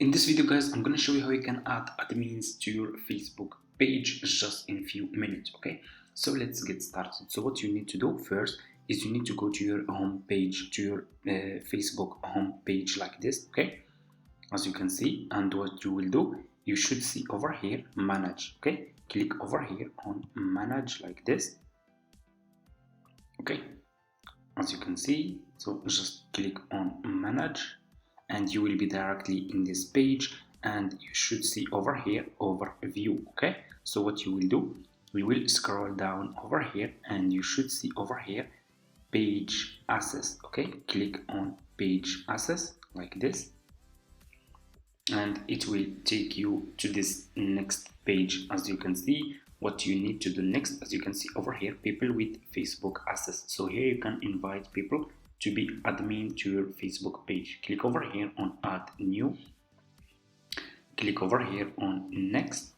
In this video guys, I'm gonna show you how you can add admins to your Facebook page just in a few minutes. Okay, so let's get started. So what you need to do first is you need to go to your home page, to your Facebook home page like this. Okay, as you can see, and what you will do, you should see over here manage. Okay, click over here on manage like this. Okay, as you can see, so just click on manage and you will be directly in this page, and you should see over here overview. Okay, so what you will do, we will scroll down over here and you should see over here page access. Okay, click on page access like this and it will take you to this next page. As you can see, what you need to do next, as you can see over here, people with Facebook access. So here you can invite people to be admin to your Facebook page. Click over here on add new, click over here on next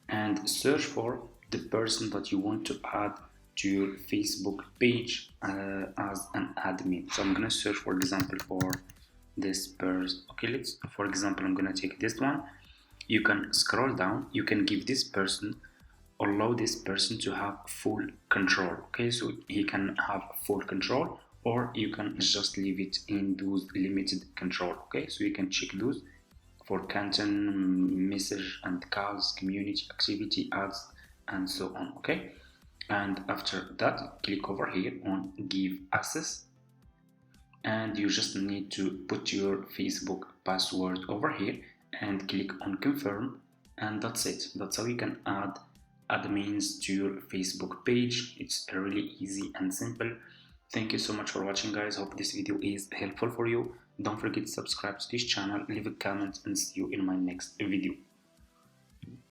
and search for the person that you want to add to your Facebook page as an admin. So I'm gonna search, for example, for this person. Okay, for example, I'm gonna take this one. You can scroll down, you can give this person, allow this person to have full control. Okay, so he can have full control, or you can just leave it in those limited control. Okay, so you can check those for content, message and calls, community activity, ads, and so on. Okay, and after that, click over here on give access, and you just need to put your Facebook password over here and click on confirm, and that's it. That's how you can add admins to your Facebook page. It's really easy and simple. Thank you so much for watching guys. Hope this video is helpful for you. Don't forget to subscribe to this channel, leave a comment, and see you in my next video.